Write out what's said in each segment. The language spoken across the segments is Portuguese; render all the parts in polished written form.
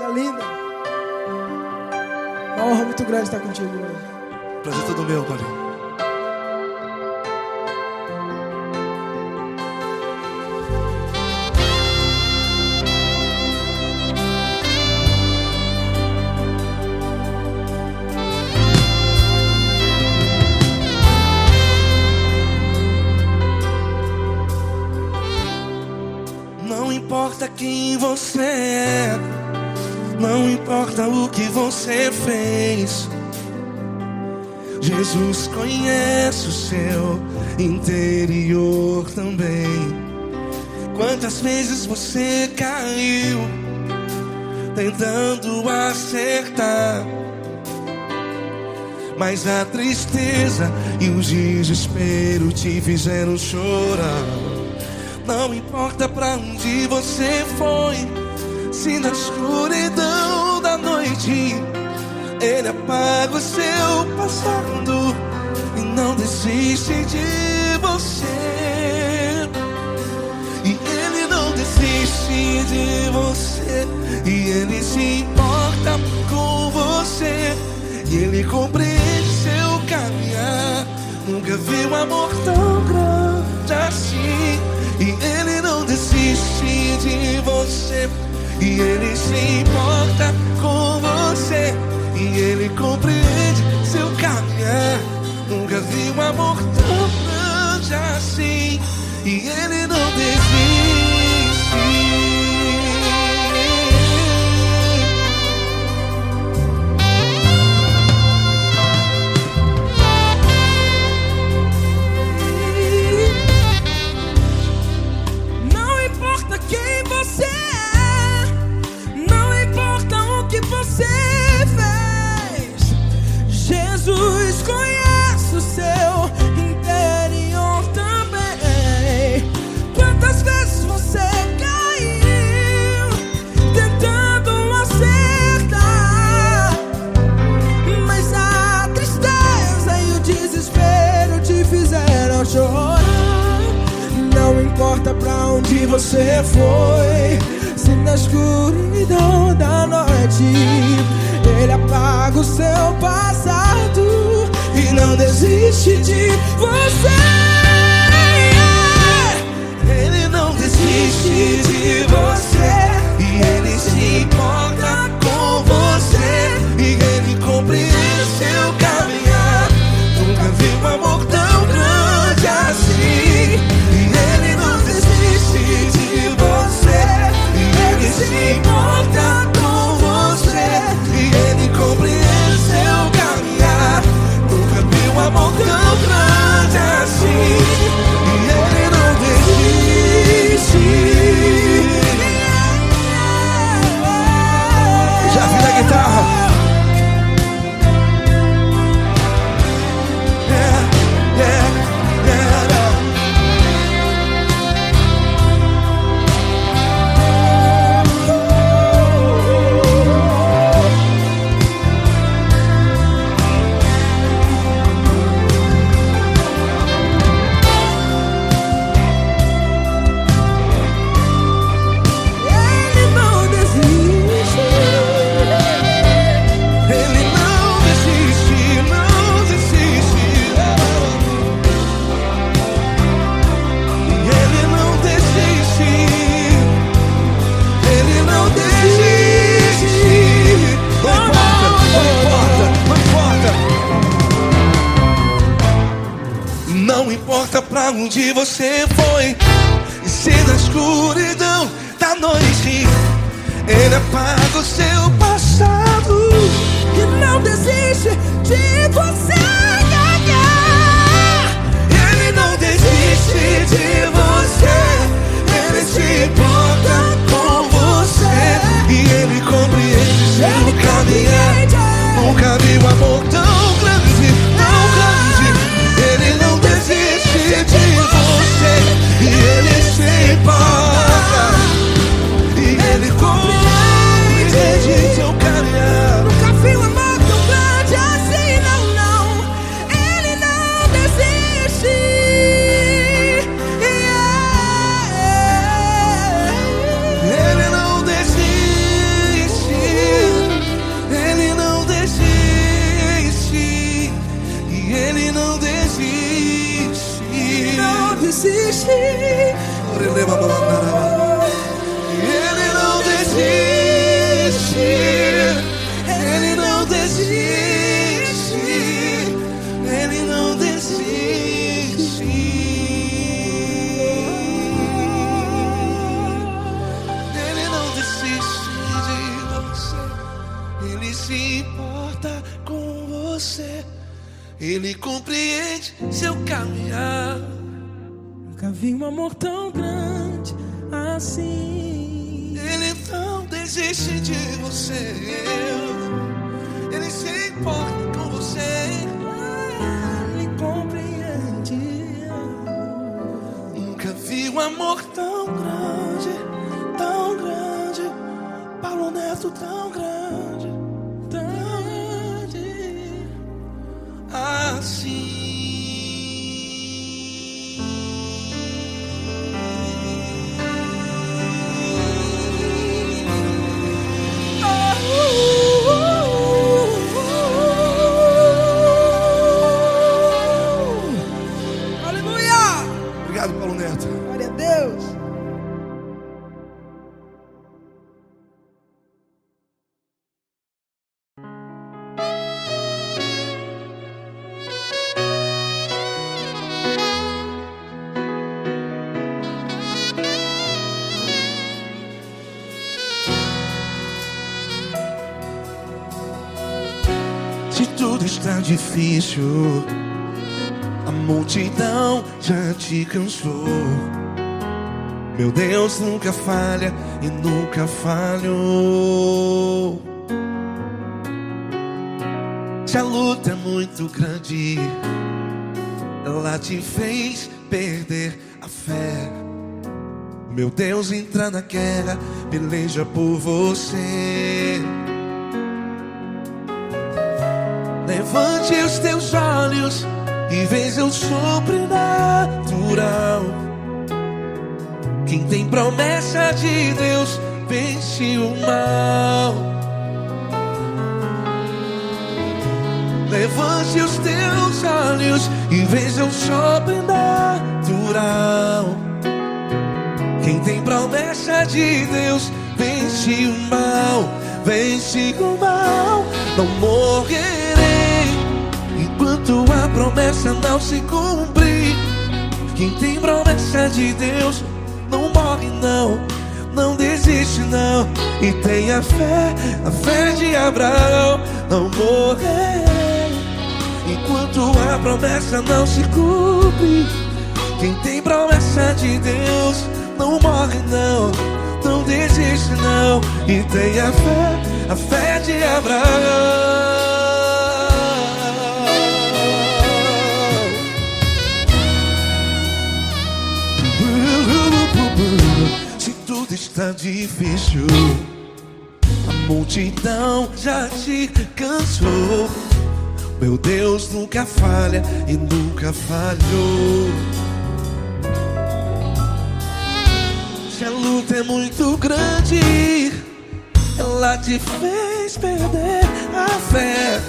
Coisa linda. Uma honra muito grande estar contigo hoje. Prazer todo meu, Paulinho. Não importa quem você é, não importa o que você fez, Jesus conhece o seu interior também. Quantas vezes você caiu tentando acertar, mas a tristeza e o desespero te fizeram chorar. Não importa pra onde você foi, se na escuridão da noite Ele apaga o seu passado e não desiste de você. E Ele não desiste de você, e Ele se importa com você, e Ele compreende seu caminhar. Nunca vi um amor tão grande assim. E Ele não desiste de você, e Ele se importa com você, e Ele compreende seu caminhar. Nunca vi um amor tão grande assim. E Ele não desiste. Jesus conhece o seu interior também. Quantas vezes você caiu tentando acertar, mas a tristeza e o desespero te fizeram chorar. Não importa pra onde você foi, se na escuridão da noite Ele apaga o seu passado e não desiste de você. Ele não desiste de você, e Ele se importa com você, e Ele compreende seu caminhar. Nunca vi um amor tão grande assim. E Ele não desiste de você, e Ele se importa com você, e Ele compreende seu caminhar. Nunca vi um amor tão grande assim. E Ele não desiste. Já vi na guitarra. Não importa pra onde você foi, e se na escuridão da noite Ele apaga o seu passado E não desiste de você. Ele não desiste de você, Ele se importa com você, e Ele compreende seu caminhar. Nunca vi um amor tão grande, tão grande. Ele não desiste de você, e Ele se importa, e Ele compreende se importa com você. Ele compreende seu caminhar. Nunca vi um amor tão grande assim. Ele não desiste de você. Ele se importa com você. Ele compreende. Nunca vi um amor tão grande, tão grande. Paulo Neto tão grande, tão grande assim. Obrigado, Paulo Neto. Glória a Deus. Se tudo está difícil, a multidão já te cansou. Meu Deus nunca falha e nunca falhou. Se a luta é muito grande, ela te fez perder a fé. Meu Deus entra na guerra, peleja por você. Levante os teus olhos e veja o sobrenatural. Quem tem promessa de Deus vence o mal. Levante os teus olhos e veja o sobrenatural. Quem tem promessa de Deus vence o mal. Vence o mal. Não morrerei enquanto a promessa não se cumprir. Quem tem promessa de Deus não morre não, não desiste não. E tenha a fé de Abraão. Não morrerei enquanto a promessa não se cumpre. Quem tem promessa de Deus não morre não, não desiste não. E tenha a fé de Abraão. Se tudo está difícil, a multidão já te cansou. Meu Deus nunca falha e nunca falhou. Se a luta é muito grande, ela te fez perder a fé.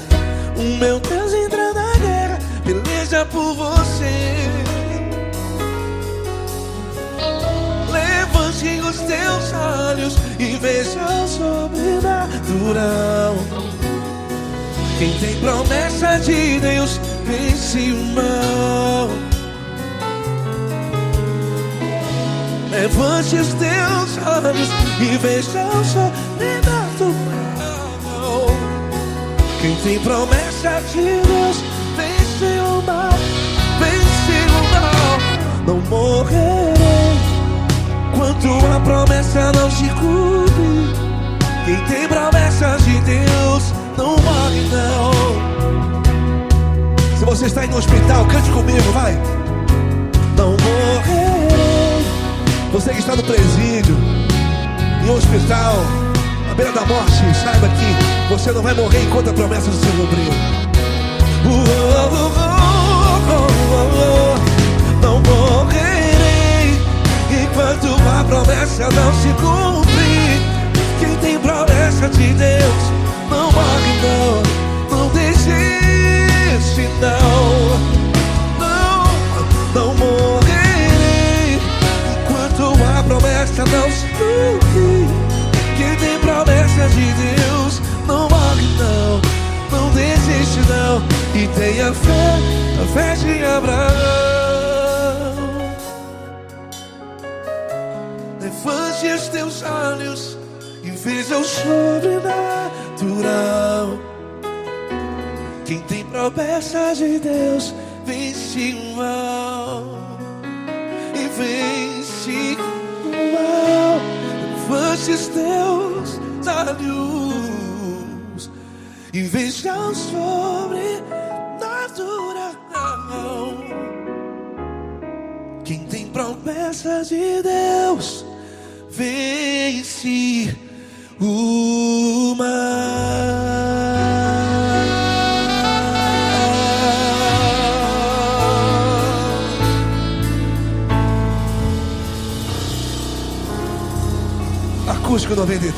O meu Deus entra na guerra, peleja por você. Levante os teus olhos e veja o sobrenatural. Quem tem promessa de Deus vence o mal. Levante os teus olhos e veja o sobrenatural. Quem tem promessa de Deus vence o mal. Vence o mal. Não morrerei enquanto a promessa não se cumpre. Quem tem promessa de Deus não morre não. Se você está aí no hospital, cante comigo, vai. Não morrerei. Você que está no presídio, em um hospital, à beira da morte, saiba que você não vai morrer enquanto a promessa não se cumprir. Não morrerei enquanto a promessa não se cumprir. Quem tem promessa de Deus não morre não, não desiste não. Não morrerei enquanto a promessa não se cumprir. Quem tem promessa de Deus não morre não, não desiste não. E tenha a fé de Abraão. Levante os teus olhos e veja o sobrenatural. sobrenatural. Quem tem promessas de Deus vence o mal e vence o mal. Levantes Deus da luz e veja o sobrenatural. Quem tem promessas de Deus vence o mal. Acústico 93.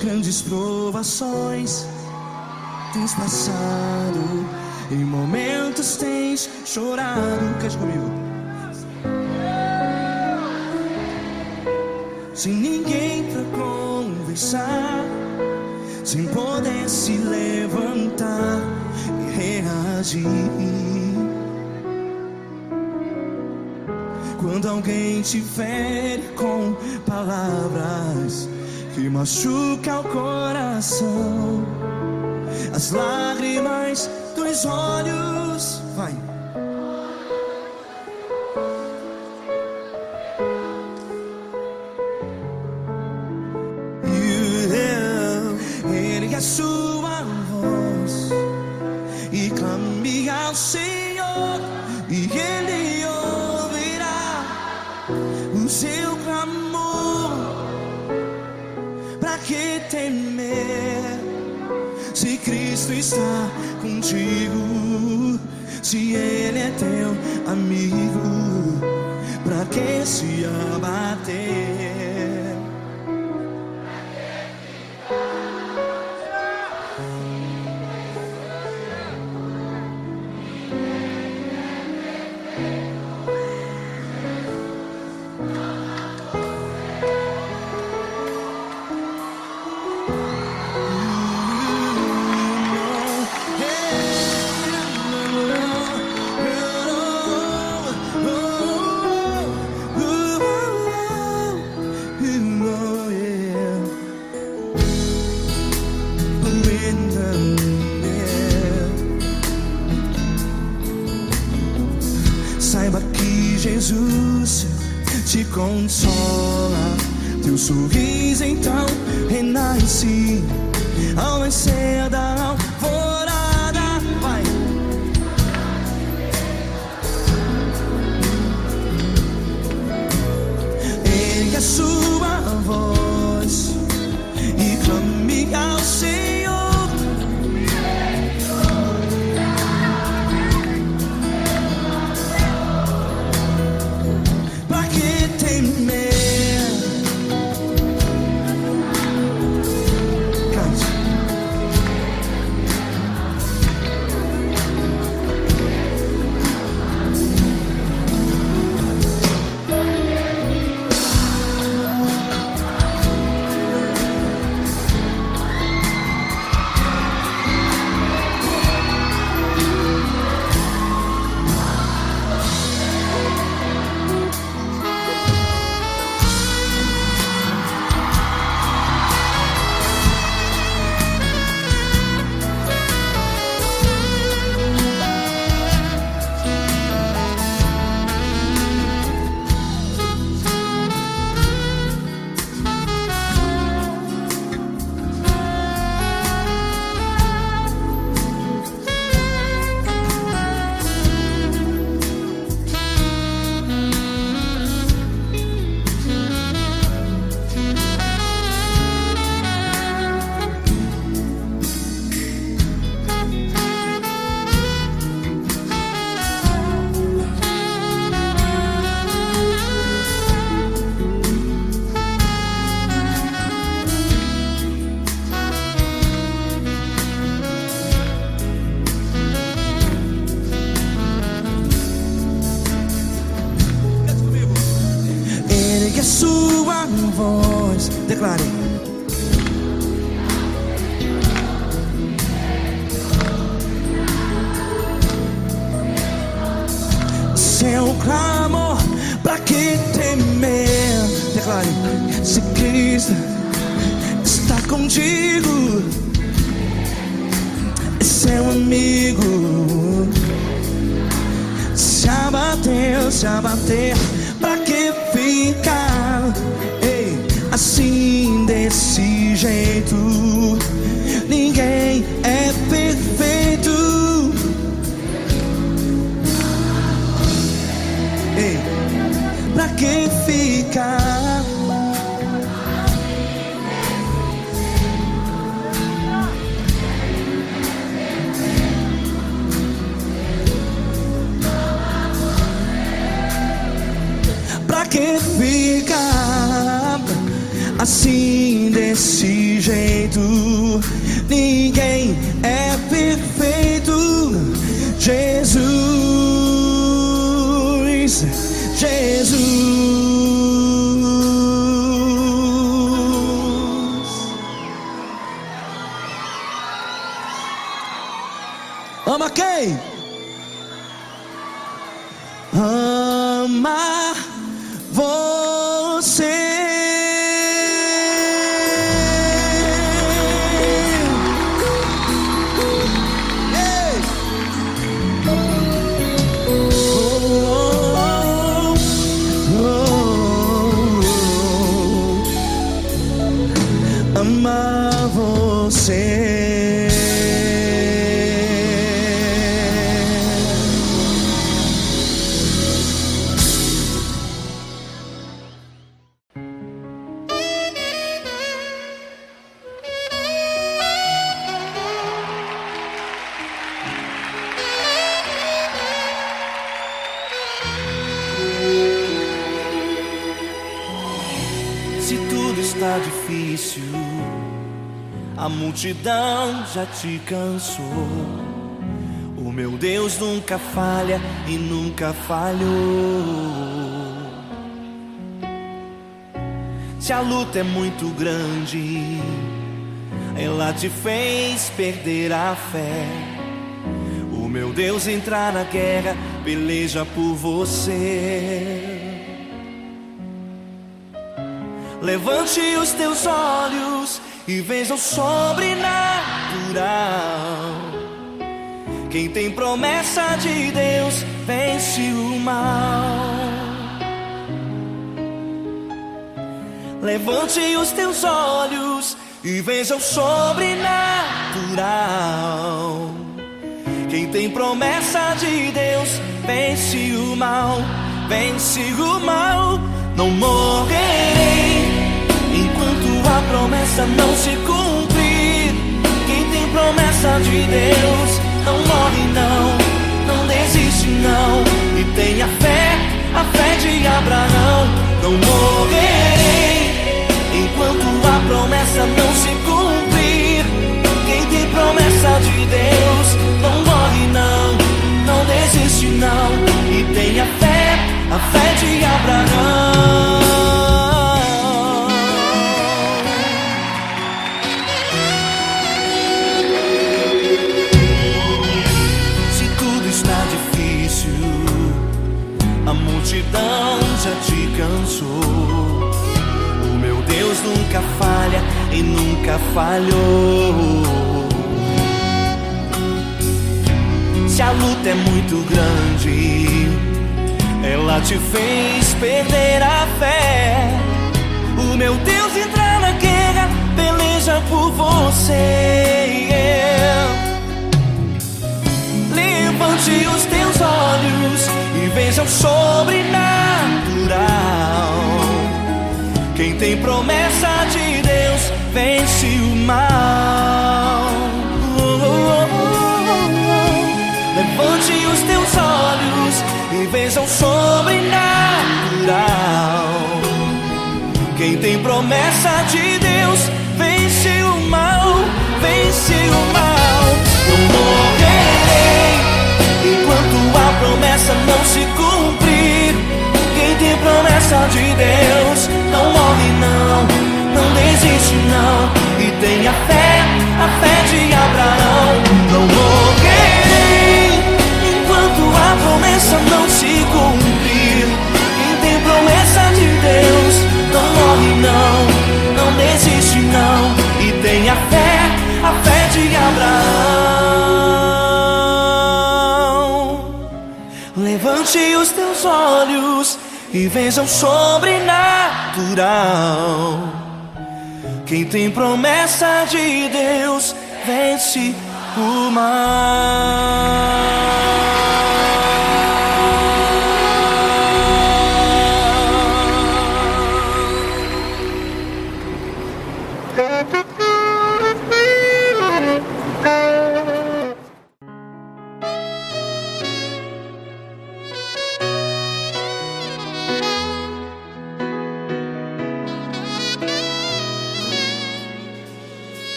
Grandes provações tens passado, em momentos tens chorado. Cante comigo. Sem ninguém pra conversar, sem poder se levantar e reagir. Quando alguém te fere com palavras que machuca o coração, as lágrimas dos olhos, vai. Ergue a sua voz e clame ao Senhor, e Ele ouvirá o seu clamor. Pra que temer, se Cristo está contigo? Se Ele é teu amigo, pra que se abater? Saiba que Jesus te consola, teu sorriso então renasce ao nascer da alvorada. Vai. Ergue a sua voz e clame ao Senhor. sua voz. Declare. Seu clamor, pra que temer? Declare. Se Cristo está contigo, é seu amigo. Se abater, pra que ficar? Ei, assim desse jeito, ninguém é perfeito. Ei, pra que ficar? Pra que ficar assim desse jeito? Ninguém é perfeito. Jesus, Jesus. Ama quem? Ama você. Ei. Ama você. Se tudo está difícil, a multidão já te cansou. O meu Deus nunca falha e nunca falhou. Se a luta é muito grande, ela te fez perder a fé. O meu Deus entrar na guerra, peleja por você. Levante os teus olhos e veja o sobrenatural. Quem tem promessa de Deus vence o mal. Levante os teus olhos e veja o sobrenatural. Quem tem promessa de Deus vence o mal. Vence o mal. Não morrerei enquanto a promessa não se cumprir. Quem tem promessa de Deus não morre não, não desiste não. E tenha fé, a fé de Abraão. Não morrerei enquanto a promessa não se cumprir. Quem tem promessa de Deus não morre não, não desiste não. E tenha fé, a fé de Abraão. A multidão já te cansou. O meu Deus nunca falha e nunca falhou. Se a luta é muito grande, ela te fez perder a fé. O meu Deus entra na guerra, peleja por você. Levante os teus olhos e veja o sobrenatural. Quem tem promessa de Deus vence o mal. Levante os teus olhos e veja o sobrenatural. Quem tem promessa de Deus vence o mal. fé de Abraão. Não morrerei enquanto a promessa não se cumprir. Quem tem promessa de Deus não morre não, não desiste não. E tem a fé de Abraão. Levante os teus olhos e veja o sobrenatural. Quem tem promessa de Deus vence o mal.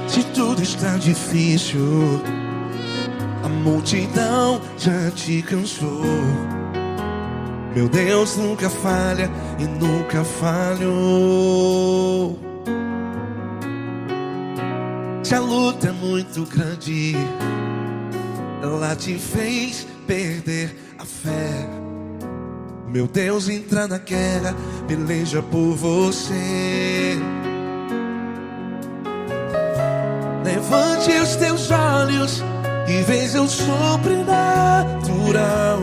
Se tudo está difícil, a multidão já te cansou. Meu Deus nunca falha e nunca falhou. Se a luta é muito grande, ela te fez perder a fé. Meu Deus entra na guerra, peleja por você. Levante os teus olhos e veja o sobrenatural.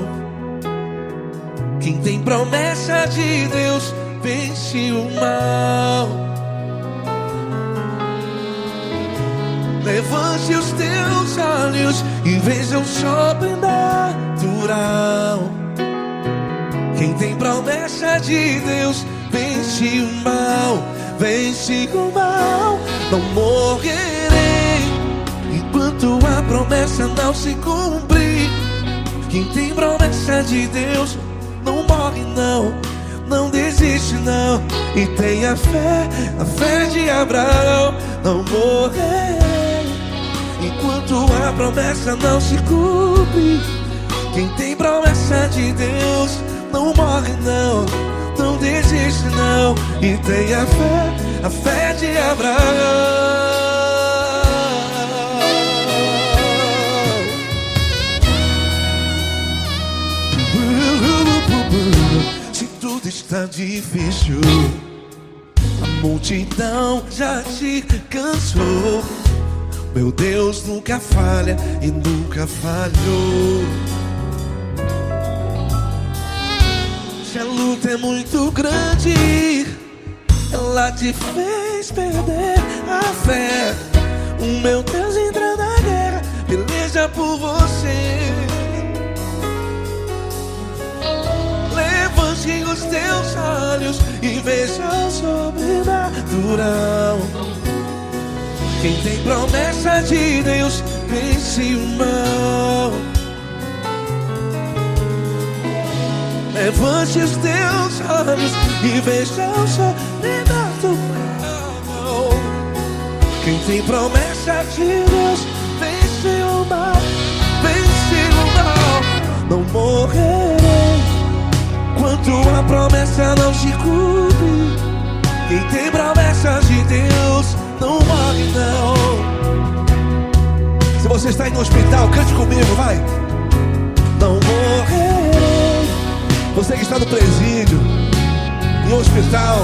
Quem tem promessa de Deus vence o mal. Levante os teus olhos e veja o sobrenatural. Quem tem promessa de Deus vence o mal. Vence o mal. Não morrerei enquanto a promessa não se cumprir. Quem tem promessa de Deus não morre não, não desiste não. E tem a fé de Abraão. Não morrerei enquanto a promessa não se cumpre. Quem tem promessa de Deus não morre não, não desiste não. E tem a fé de Abraão. Se tudo está difícil, a multidão já te cansou. Meu Deus nunca falha e nunca falhou. Se a luta é muito grande, ela te fez perder a fé. O meu Deus entra na guerra, peleja por você. Levante os teus olhos e veja o sobrenatural. Quem tem promessa de Deus vence o mal. Levante os teus olhos e veja o sobrenatural. Quem tem promessa de Deus vence o mal. Vence o mal. Não morrerei enquanto a promessa não se cumpre. Quem tem promessa de Deus não morre não. Se você está aí no hospital, cante comigo, vai. Não morrerei. Você que está no presídio, em um hospital,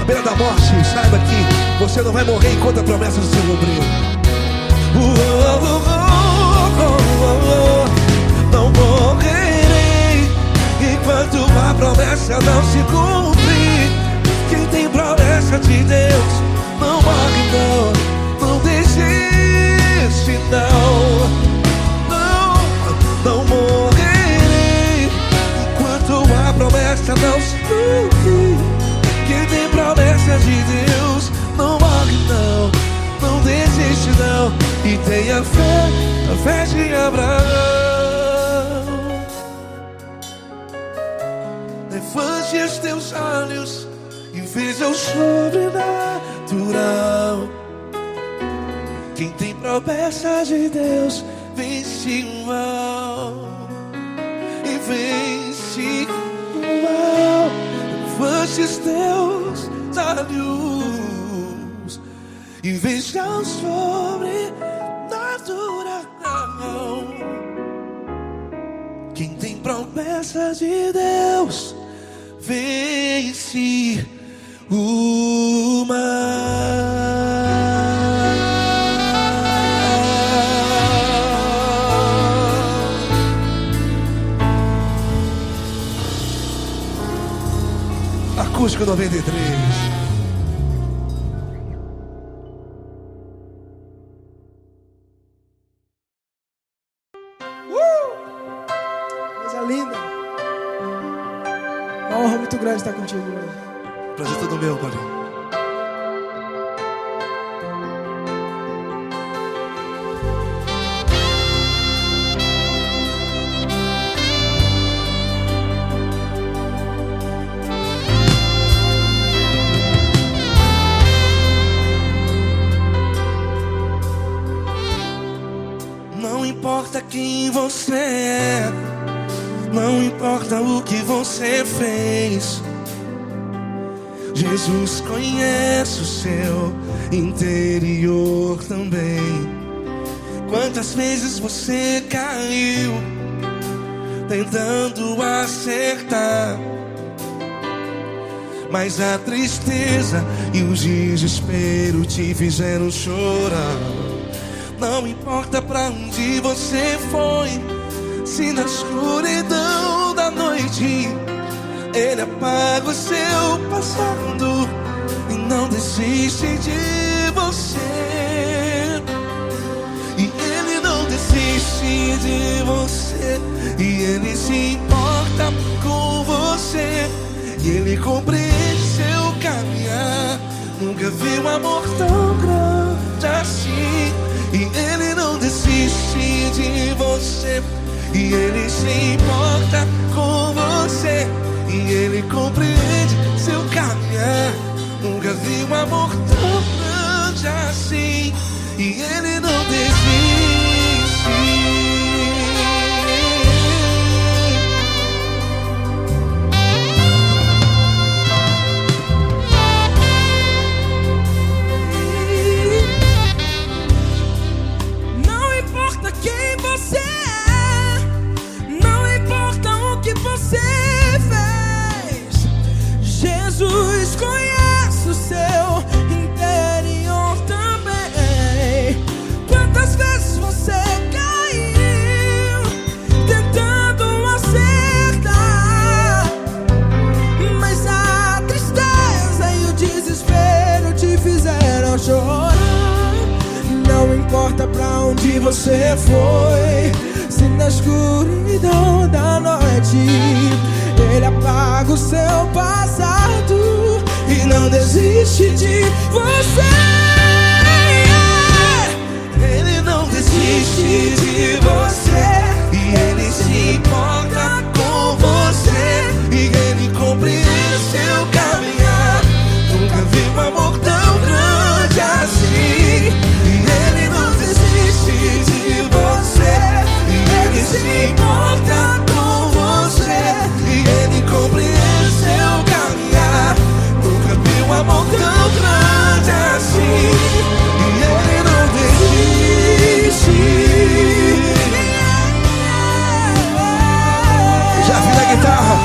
à beira da morte, saiba que você não vai morrer enquanto a promessa não se cumprir. Não morrerei enquanto a promessa não se cumprir. Quem tem promessa de Deus não morre não, não desiste não. Não morrerei enquanto a promessa não se cumprir. Quem tem promessa de Deus não morre não, não desiste não. E tem a fé de Abraão. Levante os teus olhos e veja o sobrenatural. Quem tem promessa de Deus vence o mal. E vence o mal. Levante os teus olhos e veja o sobrenatural. Quem tem promessas de Deus vence o mar. Acústico 93. Coisa linda. Uma honra muito grande estar contigo hoje. Prazer todo meu, Paulinho. Não importa quem você é, não importa o que você fez, Jesus conhece o seu interior também. Quantas vezes você caiu tentando acertar, mas a tristeza e o desespero te fizeram chorar. Não importa pra onde você foi, se na escuridão da noite Ele apaga o seu passado e não desiste de você. E Ele não desiste de você, e Ele se importa com você, e Ele compreende seu caminhar. Nunca vi um amor tão grande assim. E Ele não desiste de você, e Ele se importa com você, e Ele compreende seu caminhar. Nunca vi um amor tão grande assim. E Ele não desiste. Jesus conhece o seu interior também. Quantas vezes você caiu tentando acertar, mas a tristeza e o desespero te fizeram chorar. Não importa pra onde você foi, se na escuridão da noite Ele apaga o seu passado e não desiste de você. Ele não desiste de você, e Ele se importa com você, e Ele compreende seu caminhar. Nunca vi um amor tão grande assim. E Ele não desiste de você, e Ele se importa com você, e Ele compreende seu caminhar. Nunca vi um amor tão grande assim. E Ele não desiste. Já vi na guitarra.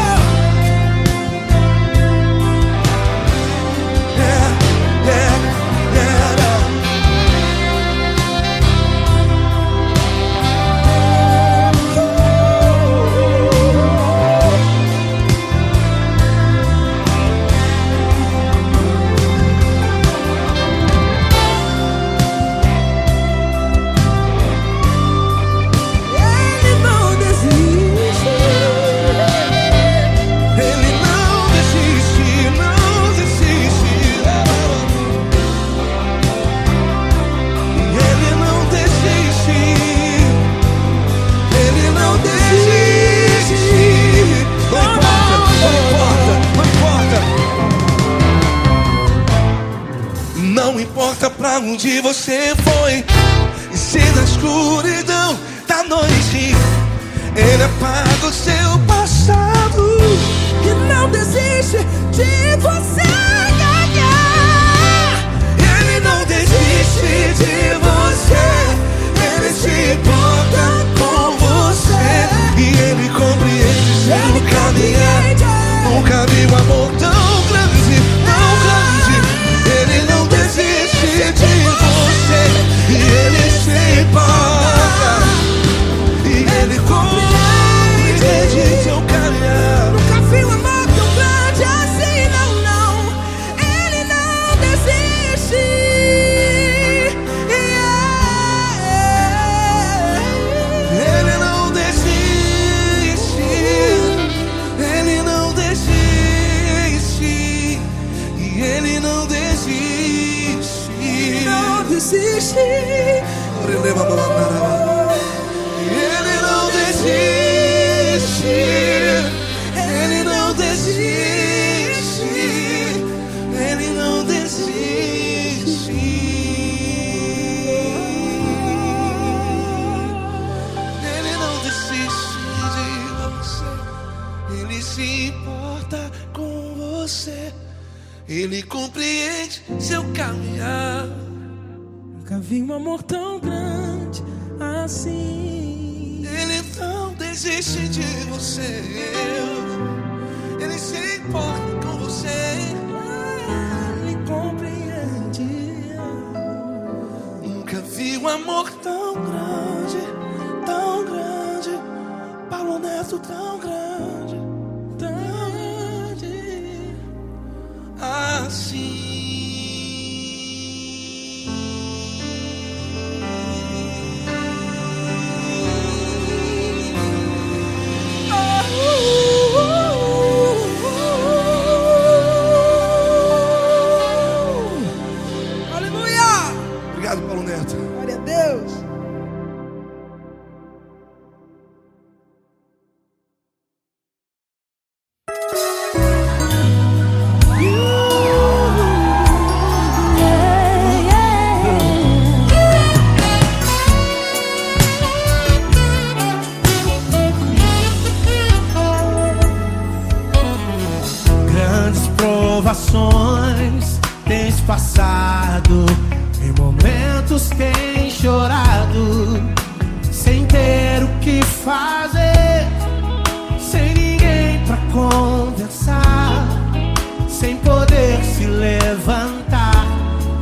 Não importa pra onde você foi, e se na escuridão da noite Ele apaga o seu passado e não desiste de você ganhar. não desiste. Não desiste. Ele não desiste. Ele não desiste. Ele não desiste. Ele não desiste de você. Ele se importa com você. Ele compreende seu caminhar. Nunca vi um amor tão grande assim. Ele não desiste de você. Ele se importa com você. Ele compreende. Nunca vi um amor tão grande, tão grande. Paulo Neto tão grande, tão grande assim. Obrigado, Paulo Neto. Glória a Deus. Grandes provações tens passado, em momentos tem chorado, sem ter o que fazer, sem ninguém pra conversar, sem poder se levantar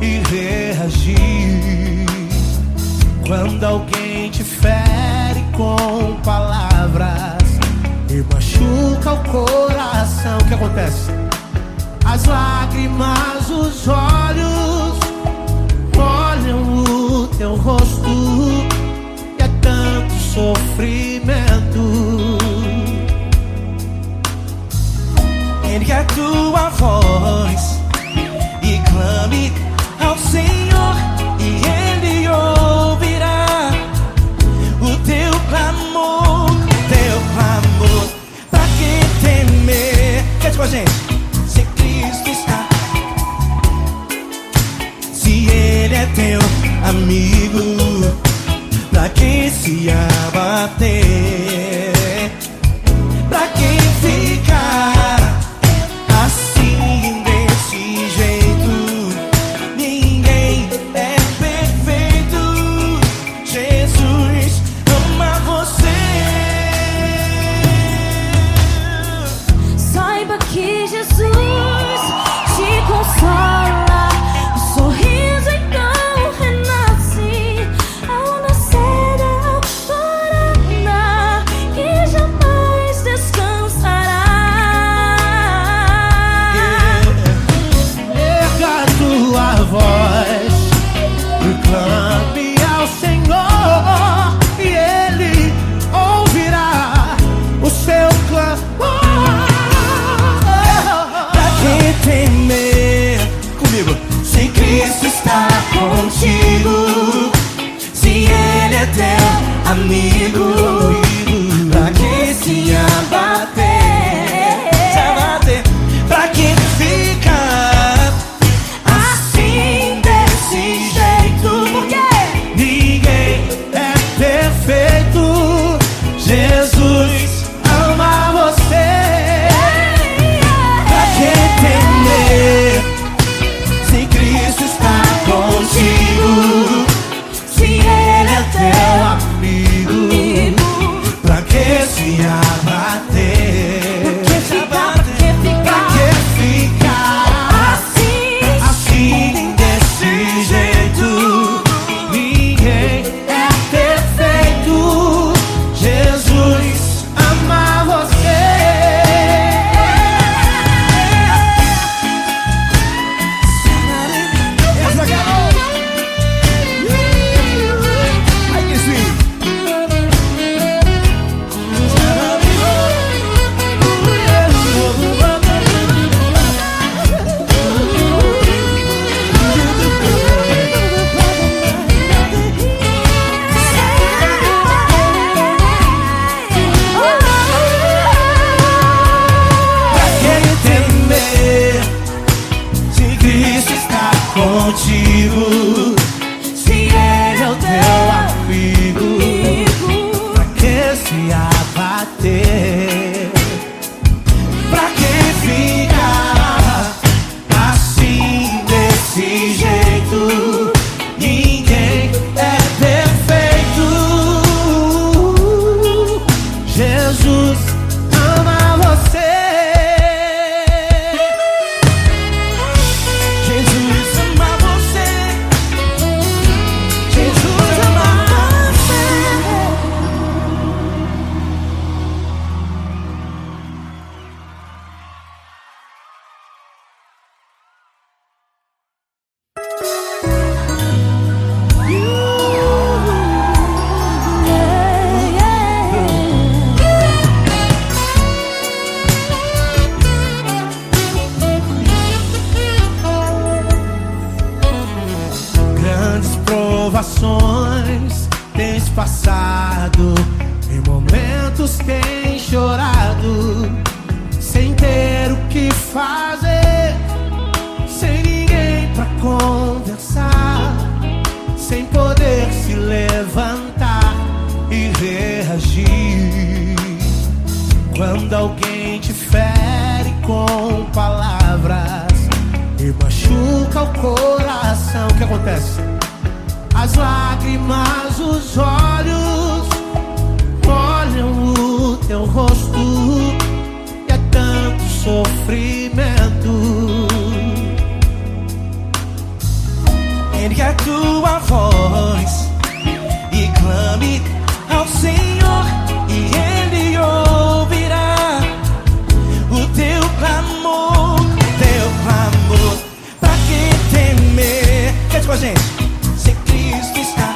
e reagir. Quando alguém te fere com palavras e machuca o coração, o que acontece? As lágrimas, os olhos olham o teu rosto, e é tanto sofrimento. Ergue a tua voz e clame ao Senhor, e Ele ouvirá o teu clamor, pra que temer? Cante com a gente. Se Cristo está, se Ele é teu amigo, pra que se abater? Pra que ficar assim desse jeito? Ninguém é perfeito. Jesus ama você. Saiba que Jesus te consola. O sorriso então renasce ao nascer da alvorada, contigo? Se ele é o teu amigo, pra que se abater? Pra que ficar assim, desse jeito? Ninguém é perfeito. Jesus ama você. Jesus ama você. Jesus ama Grandes provações tens passado, em momentos tens chorado, sem ter o que fazer, sem ninguém pra conversar, sem poder se levantar e reagir. Quando alguém te fere com palavras e machuca o coração, o que acontece? As lágrimas, os olhos molham o teu rosto, e é tanto sofrimento. Ergue a tua voz e clame ao Senhor, e Ele ouvirá o teu clamor, teu clamor. Pra que temer? Cante com a gente. Se Cristo está,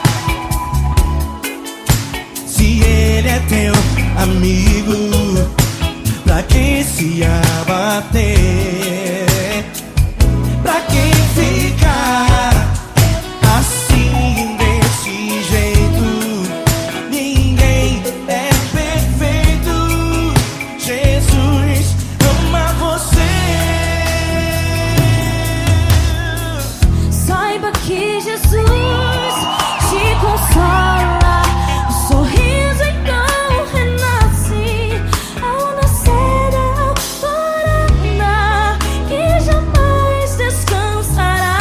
se Ele é teu amigo, pra que se abater? Pra que ficar assim, desse jeito? Ninguém é perfeito. Jesus ama você. Saiba que Jesus te consola, o sorriso então renasce ao nascer da alvorada, que jamais descansará.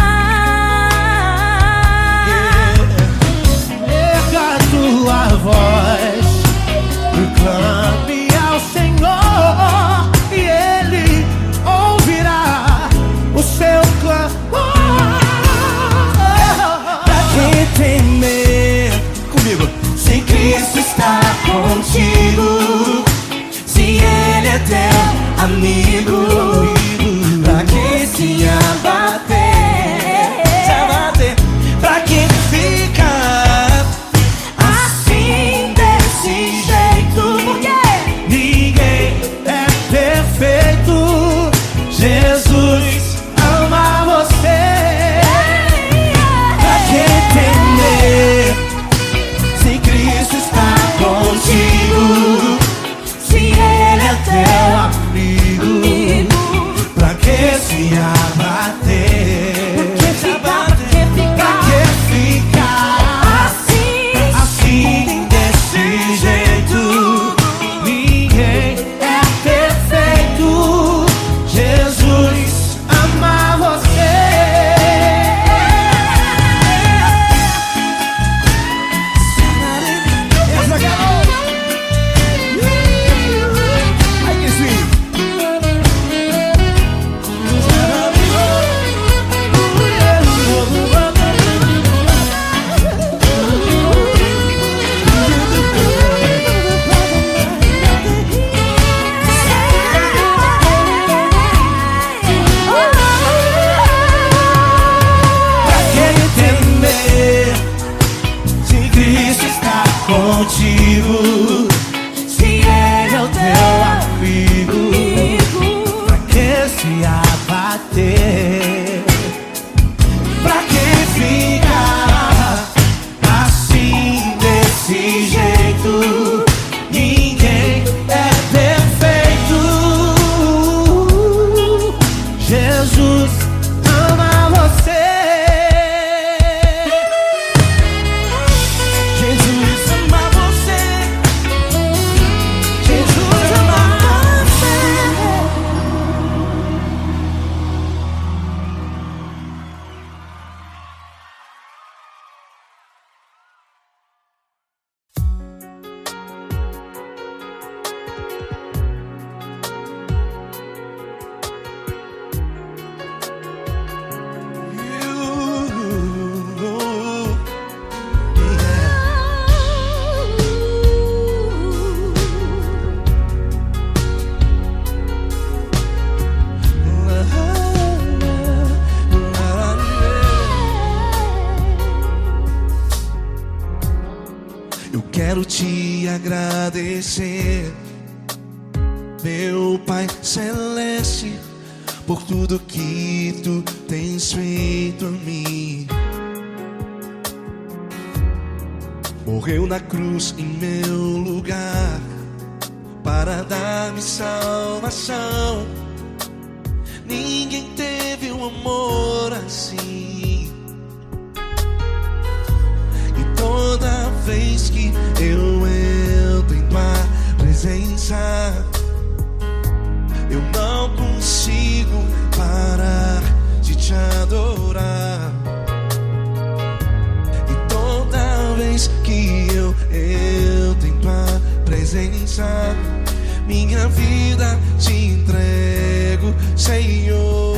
Erga a tua voz e clame ao Senhor, e Ele ouvirá o seu clamor. Pra que temer? Comigo. Se Cristo está contigo, se Ele é teu amigo, pra que se abater? Se abater? Pra que ficar assim, desse jeito? Porque ninguém é perfeito. Jesus ama você. Pra que temer? Se Cristo está contigo, se Ele é teu amigo, pra que se abater? Pra que ficar assim, desse jeito? Ninguém é perfeito. Jesus ama você. Ai, que sim. Pra que temer? Se Cristo está contigo, se Ele é o teu amigo, pra que se abater? Pra que ficar assim, desse jeito? Ninguém é perfeito. Jesus ama você. quero te agradecer, meu Pai Celeste, por tudo que tu tens feito a mim. Morreu na cruz em meu lugar para dar-me salvação. Ninguém teve um amor assim. E toda vez que eu entro em tua presença, eu não consigo parar de te adorar. E toda vez que eu entro em tua presença, minha vida te entrego, Senhor.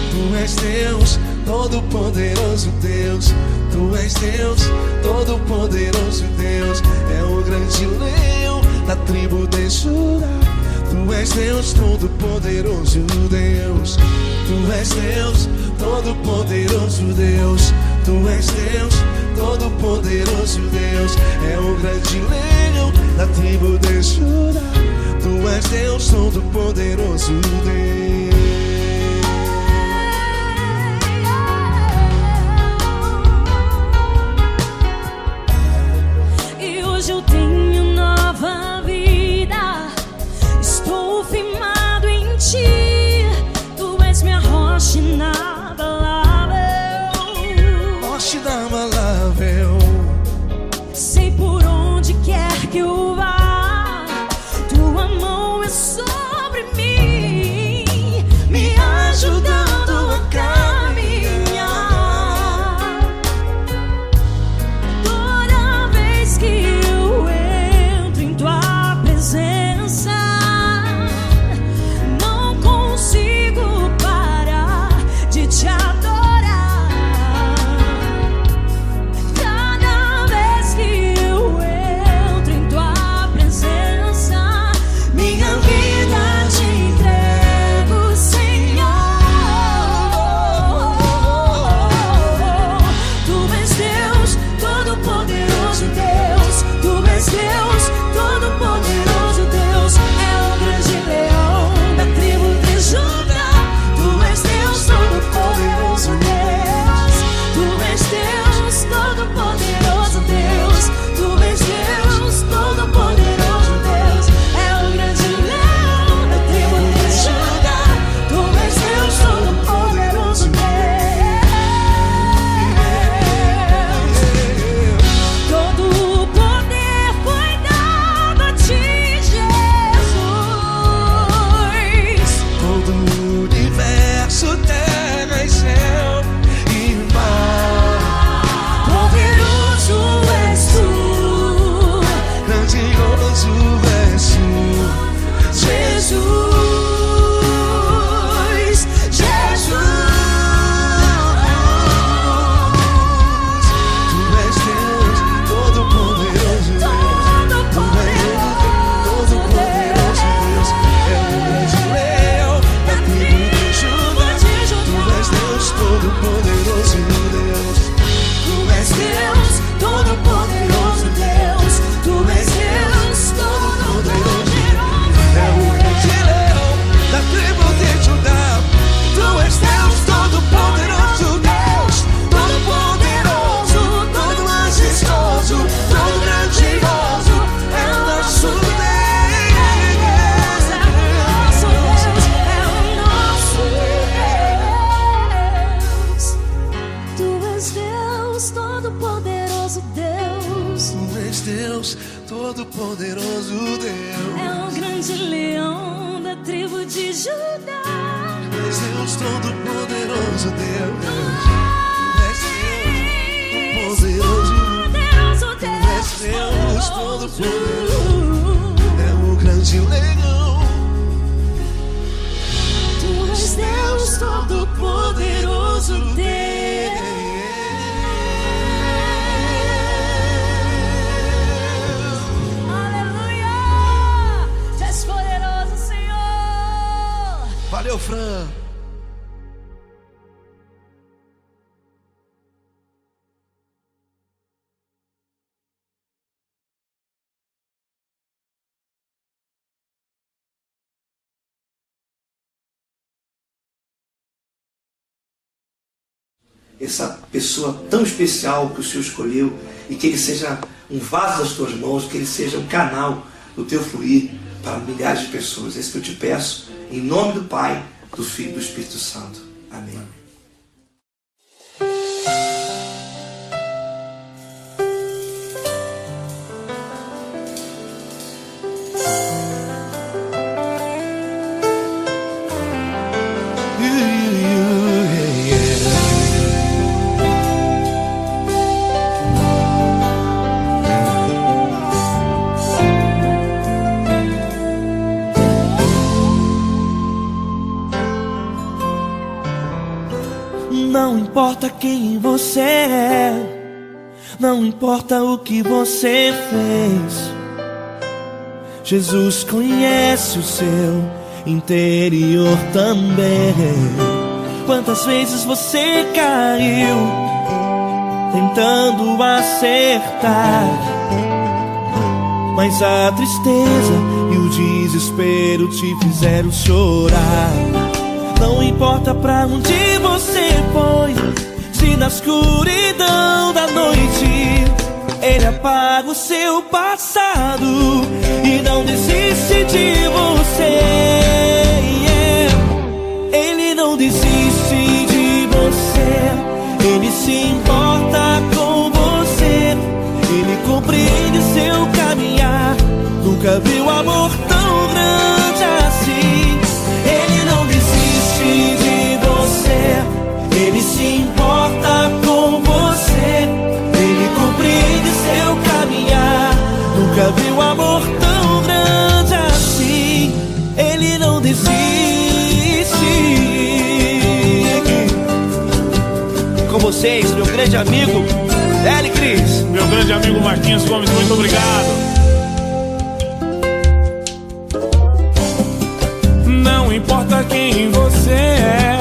Tu és Deus, Todo-Poderoso Deus. Tu és Deus, Todo-Poderoso Deus. É o grande leão da tribo de Judá. Tu és Deus, Todo-Poderoso Deus. Tu és Deus, Todo-Poderoso Deus. Tu és Deus, Todo-Poderoso Deus. É o grande leão da tribo de Judá. Tu és Deus, Todo-Poderoso Deus. E hoje eu tenho nova vida, estou firmado em ti. Tu és minha rocha inabalável, Rocha inabalável. sei por onde quer que eu vá, tua mão é sobre mim, me ajudando a caminhar. Toda vez que eu entro em tua presença, não consigo parar de te adorar. Cada vez que eu entro em tua presença, minha vida te entrego, Senhor. Tu és Deus, Todo-Poderoso Deus. Tu és Deus, Todo-Poderoso Deus. É o grande leão da tribo de Judá. Tu és Deus, Todo-Poderoso Deus. Tu és Deus, Todo-Poderoso Deus. Tu és Deus, Todo-Poderoso Deus. É o grande leão da tribo de Judá. Tu és Deus, Todo-Poderoso Deus. Todo o poder foi dado a ti, Jesus. Todo o universo, terra e céu e mar. Poderoso és tu, Grandioso és tu, Jesus, Jesus. Tu és Deus, Todo-Poderoso Deus. Tu és Deus, Todo-Poderoso Deus. É o grande leão da tribo de Judá. Tu és Deus, Todo-Poderoso Deus. Tu és Deus, Todo-Poderoso Deus. Tu és Deus, Todo-Poderoso. É o grande leão da tribo de Judá. Tu és Deus, Todo-Poderoso Deus. Todo-Poderoso, todo majestoso, todo grandioso. É o nosso Deus. É o nosso Deus. Tu és Deus, Todo-Poderoso Deus. Tu és Deus, Todo-Poderoso Deus. É o grande leão da tribo de Judá. Tu és Deus, Todo-Poderoso Deus. Tu és Deus, Todo-Poderoso. Poderoso Tu és Deus. Deus, Todo-Poderoso. É o grande leão. Tu és Deus, Todo-Poderoso Deus. Aleluia! Tu és poderoso, Senhor. Valeu, Fran. essa pessoa tão especial que o Senhor escolheu, e que ele seja um vaso das tuas mãos, que ele seja um canal do teu fluir para milhares de pessoas. É isso que eu te peço, em nome do Pai, do Filho e do Espírito Santo. Amém. Não importa quem você é, não importa o que você fez, Jesus conhece o seu interior também. Quantas vezes você caiu tentando acertar, mas a tristeza e o desespero te fizeram chorar. Não importa pra onde você foi, se na escuridão da noite Ele apaga o seu passado e não desiste de você. Ele não desiste de você, Ele se importa com você, Ele compreende seu caminhar. Nunca viu amor tão grande assim. Ele não desiste de você, Ele se importa com você, Ele compreende seu caminhar. Nunca viu amor tão grande assim. Ele não desiste. Com vocês, meu grande amigo L. Cris. Meu grande amigo Marquinhos Gomes, muito obrigado. Não importa quem você é,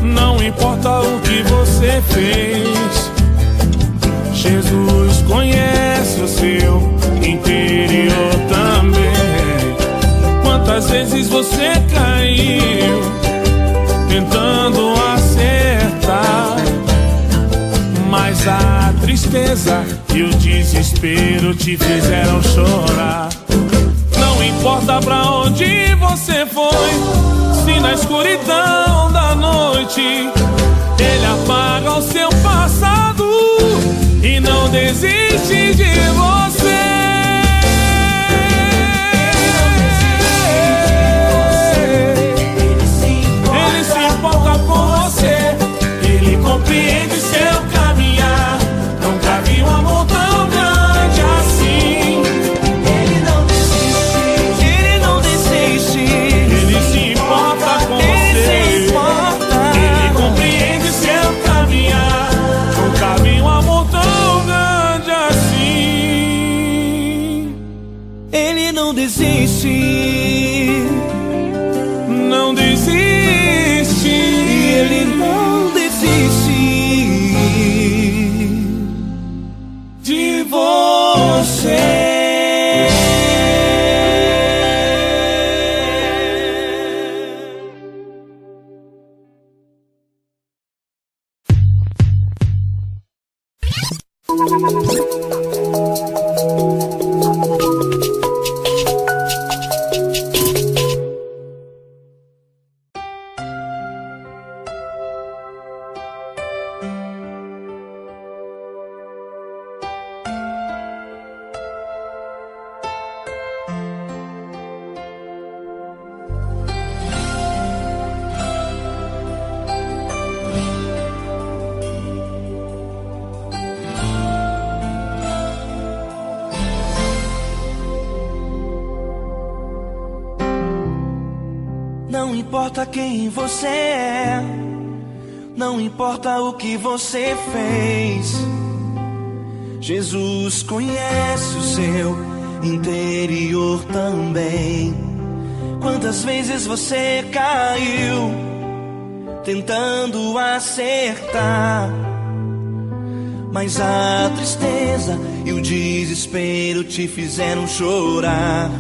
não importa o que você fez, Jesus conhece o seu interior também. Quantas vezes você caiu tentando acertar, mas a tristeza e o desespero te fizeram chorar. Não importa pra onde você foi, se na escuridão da noite Ele apaga o seu passado e não desiste de você. Ele se importa com você, Ele compreende seu caminhar. Nunca vi um amor tão grande assim. Ele não desiste, Ele não desiste. Ele se importa com você, Ele compreende seu caminhar. Nunca vi um amor tão grande assim. Ele não desiste, não desiste. Ele não desiste de você. Não importa quem você é, não importa o que você fez, Jesus conhece o seu interior também. Quantas vezes você caiu tentando acertar, mas a tristeza e o desespero te fizeram chorar.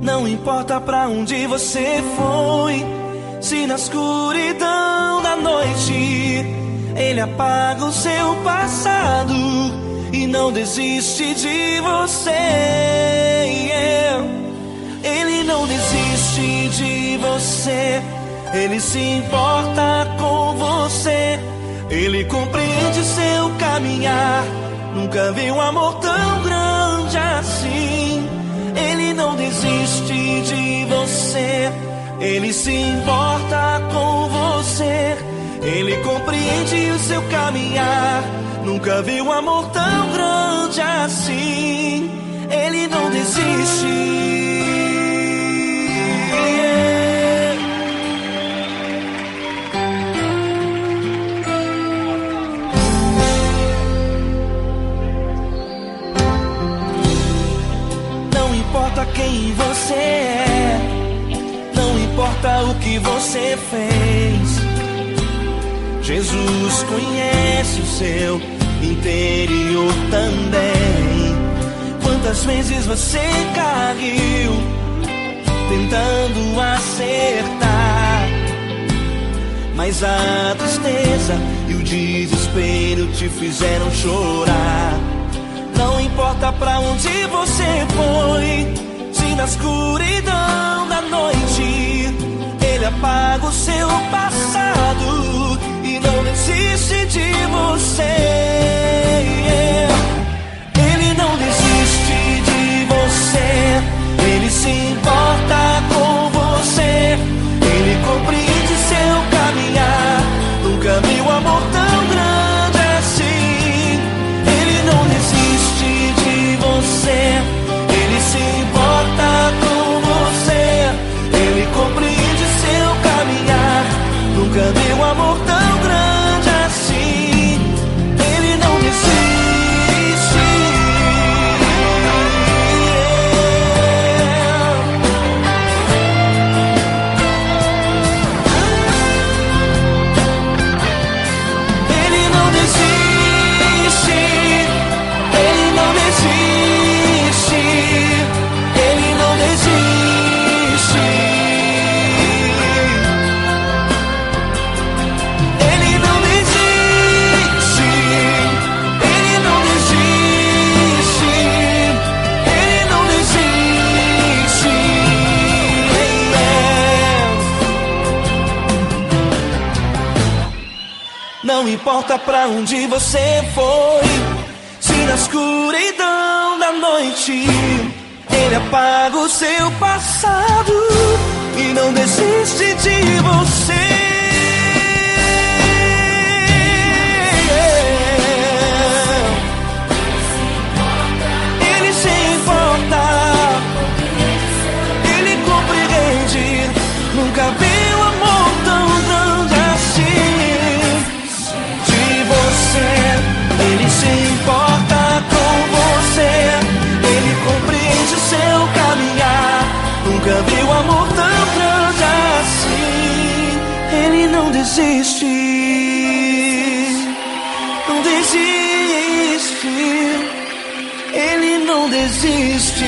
Não importa pra onde você foi, se na escuridão da noite Ele apaga o seu passado e não desiste de você. Ele não desiste de você. Ele se importa com você. Ele compreende seu caminhar. Nunca vi um amor tão grande assim. Ele não desiste de você. Ele se importa com você. Ele compreende o seu caminhar. Nunca vi um amor tão grande assim. Ele não desiste. Não importa quem você é, não importa o que você fez, Jesus conhece o seu interior também. Quantas vezes você caiu tentando acertar, mas a tristeza e o desespero te fizeram chorar. Não importa pra onde você foi, se na escuridão da noite Ele apaga o seu passado e não desiste de você. Ele não desiste de você. Ele se importa com você. Ele compreende seu caminhar. Nunca vi um amor tão grande assim. Ele não desiste de você. Ele se importa com você. Ele compreende seu caminhar. Nunca vi um amor tão grande assim. Ele não desiste. Ele não desiste. Ele não desiste. Ele não desiste. Ele não desiste. Ele não desiste. Ele não desiste. Não importa pra onde você foi, se na escuridão da noite Ele apaga o seu passado e não desiste de você. Ele se importa, Ele compreende. Nunca vi um amor tão grande assim. De você, Ele se importa com você. Ele compreende seu caminhar. Nunca vi um amor tão grande assim. Ele não desiste. Não desiste. Ele não desiste.